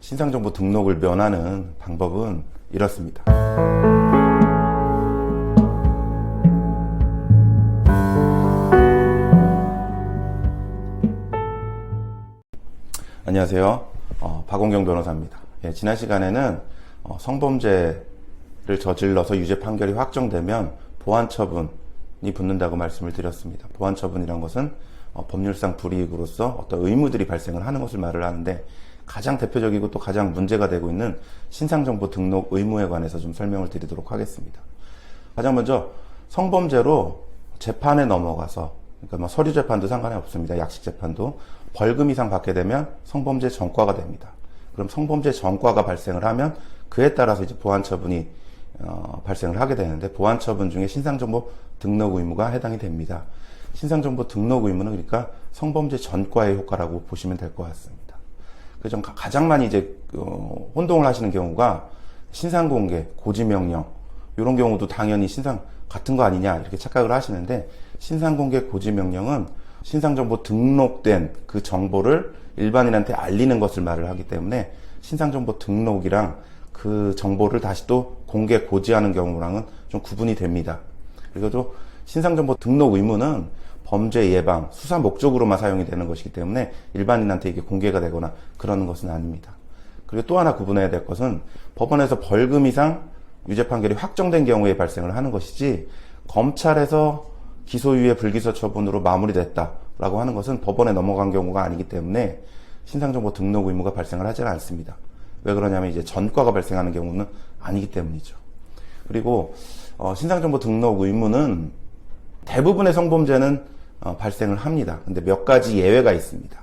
신상정보 등록을 면하는 방법은 이렇습니다. 안녕하세요. 박원경 변호사입니다. 지난 시간에는 성범죄를 저질러서 유죄 판결이 확정되면 보완처분이 붙는다고 말씀을 드렸습니다. 보완처분이란 것은 법률상 불이익으로서 어떤 의무들이 발생을 하는 것을 말을 하는데, 가장 대표적이고 또 가장 문제가 되고 있는 신상정보 등록 의무에 관해서 좀 설명을 드리도록 하겠습니다. 가장 먼저 성범죄로 재판에 넘어가서, 그러니까 서류 재판도 상관이 없습니다. 약식 재판도 벌금 이상 받게 되면 성범죄 전과가 됩니다. 그럼 성범죄 전과가 발생을 하면 그에 따라서 이제 보완처분이 발생을 하게 되는데, 보완처분 중에 신상정보 등록 의무가 해당이 됩니다. 신상정보 등록 의무는 그러니까 성범죄 전과의 효과라고 보시면 될 것 같습니다. 그중 가장 많이 이제 혼동을 하시는 경우가 신상공개, 고지명령, 이런 경우도 당연히 신상 같은 거 아니냐 이렇게 착각을 하시는데, 신상공개, 고지명령은 신상정보 등록된 그 정보를 일반인한테 알리는 것을 말을 하기 때문에, 신상정보 등록이랑 그 정보를 다시 또 공개, 고지하는 경우랑은 좀 구분이 됩니다. 그리고 또 신상정보 등록 의무는 범죄 예방, 수사 목적으로만 사용이 되는 것이기 때문에 일반인한테 이게 공개가 되거나 그러는 것은 아닙니다. 그리고 또 하나 구분해야 될 것은, 법원에서 벌금 이상 유죄 판결이 확정된 경우에 발생을 하는 것이지, 검찰에서 기소유예 불기소 처분으로 마무리됐다라고 하는 것은 법원에 넘어간 경우가 아니기 때문에 신상정보 등록 의무가 발생을 하지는 않습니다. 왜 그러냐면 이제 전과가 발생하는 경우는 아니기 때문이죠. 그리고 신상정보 등록 의무는 대부분의 성범죄는 발생을 합니다. 근데 몇 가지 예외가 있습니다.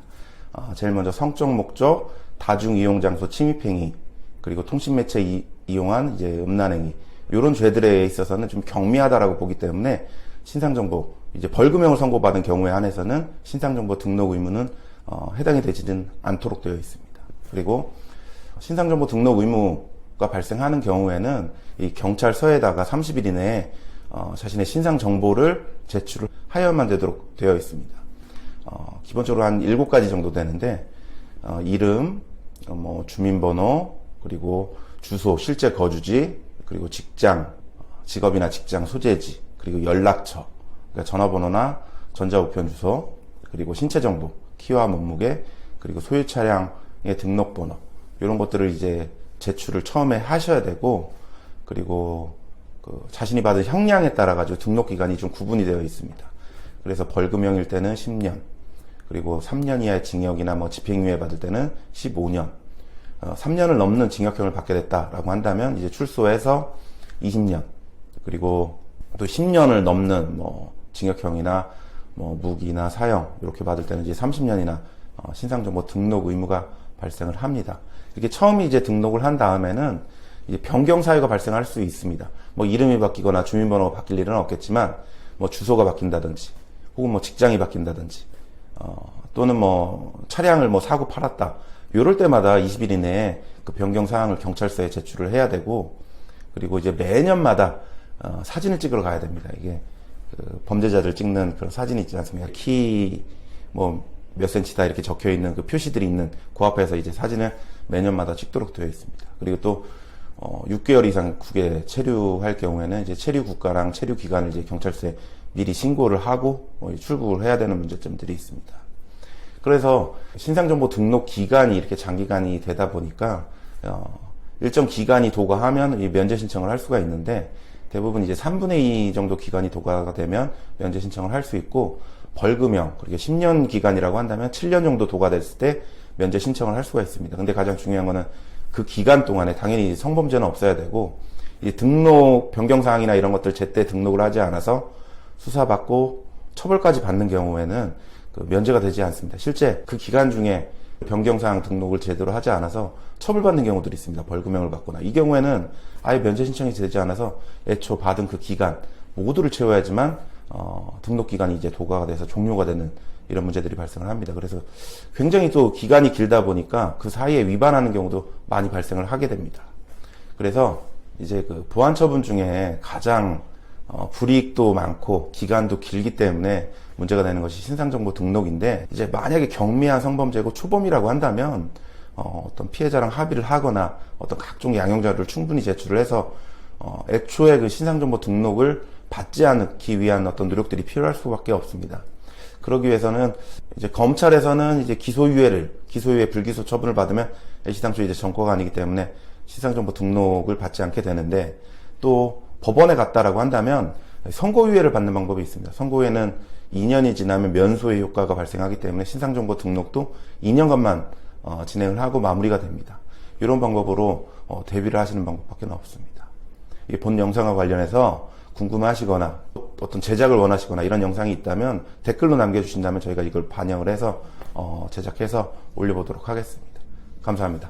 제일 먼저 성적 목적, 다중이용장소 침입행위, 그리고 통신매체 이용한 이제 음란행위, 이런 죄들에 있어서는 좀 경미하다라고 보기 때문에 신상정보, 이제 벌금형을 선고받은 경우에 한해서는 신상정보 등록 의무는 해당이 되지는 않도록 되어 있습니다. 그리고 신상정보 등록 의무가 발생하는 경우에는 이 경찰서에다가 30일 이내에 자신의 신상 정보를 제출을 하여야만 되도록 되어 있습니다. 기본적으로 한 7가지 정도 되는데, 이름, 주민번호, 그리고 주소, 실제 거주지, 그리고 직장, 직업이나 직장 소재지, 그리고 연락처, 그러니까 전화번호나 전자우편 주소, 그리고 신체 정보, 키와 몸무게, 그리고 소유 차량의 등록번호, 이런 것들을 이제 제출을 처음에 하셔야 되고, 그리고 자신이 받은 형량에 따라 가지고 등록 기간이 좀 구분이 되어 있습니다. 그래서 벌금형일 때는 10년, 그리고 3년 이하의 징역이나 집행유예 받을 때는 15년, 3년을 넘는 징역형을 받게 됐다라고 한다면 이제 출소해서 20년, 그리고 또 10년을 넘는 징역형이나 무기나 사형 이렇게 받을 때는 이제 30년이나 신상정보 등록 의무가 발생을 합니다. 이렇게 처음에 이제 등록을 한 다음에는 이제 변경 사유가 발생할 수 있습니다. 이름이 바뀌거나 주민번호가 바뀔 일은 없겠지만, 주소가 바뀐다든지, 혹은 직장이 바뀐다든지, 또는 차량을 사고 팔았다. 이럴 때마다 20일 이내에 그 변경 사항을 경찰서에 제출을 해야 되고, 그리고 이제 매년마다 사진을 찍으러 가야 됩니다. 이게 범죄자들 찍는 그런 사진이 있지 않습니까? 키 몇 센치다 이렇게 적혀 있는 그 표시들이 있는 그 앞에서 이제 사진을 매년마다 찍도록 되어 있습니다. 그리고 또 6개월 이상 국외에 체류할 경우에는 이제 체류 국가랑 체류 기간을 이제 경찰서에 미리 신고를 하고 출국을 해야 되는 문제점들이 있습니다. 그래서 신상정보 등록 기간이 이렇게 장기간이 되다 보니까 일정 기간이 도과하면 이 면제 신청을 할 수가 있는데, 대부분 이제 3분의 2 정도 기간이 도과가 되면 면제 신청을 할 수 있고, 벌금형, 그리고 10년 기간이라고 한다면 7년 정도 도과됐을 때 면제 신청을 할 수가 있습니다. 근데 가장 중요한 거는 그 기간 동안에 당연히 성범죄는 없어야 되고, 이 등록 변경사항이나 이런 것들 제때 등록을 하지 않아서 수사받고 처벌까지 받는 경우에는 면제가 되지 않습니다. 실제 그 기간 중에 변경사항 등록을 제대로 하지 않아서 처벌받는 경우들이 있습니다. 벌금형을 받거나. 이 경우에는 아예 면제 신청이 되지 않아서 애초 받은 그 기간 모두를 채워야지만 등록 기간이 이제 도과가 돼서 종료가 되는 이런 문제들이 발생을 합니다. 그래서 굉장히 또 기간이 길다 보니까 그 사이에 위반하는 경우도 많이 발생을 하게 됩니다. 그래서 이제 그 보완처분 중에 가장 불이익도 많고 기간도 길기 때문에 문제가 되는 것이 신상정보 등록인데, 이제 만약에 경미한 성범죄고 초범이라고 한다면 어떤 피해자랑 합의를 하거나 어떤 각종 양형 자료를 충분히 제출을 해서 애초에 그 신상정보 등록을 받지 않기 위한 어떤 노력들이 필요할 수밖에 없습니다. 그러기 위해서는 이제 검찰에서는 이제 기소유예 불기소 처분을 받으면 애시당초 이제 전과가 아니기 때문에 신상정보 등록을 받지 않게 되는데, 또 법원에 갔다라고 한다면 선고유예를 받는 방법이 있습니다. 선고유예는 2년이 지나면 면소의 효과가 발생하기 때문에 신상정보 등록도 2년간만 진행을 하고 마무리가 됩니다. 이런 방법으로 대비를 하시는 방법밖에 없습니다. 이 본 영상과 관련해서 궁금하시거나 어떤 제작을 원하시거나 이런 영상이 있다면 댓글로 남겨주신다면 저희가 이걸 반영을 해서 제작해서 올려보도록 하겠습니다. 감사합니다.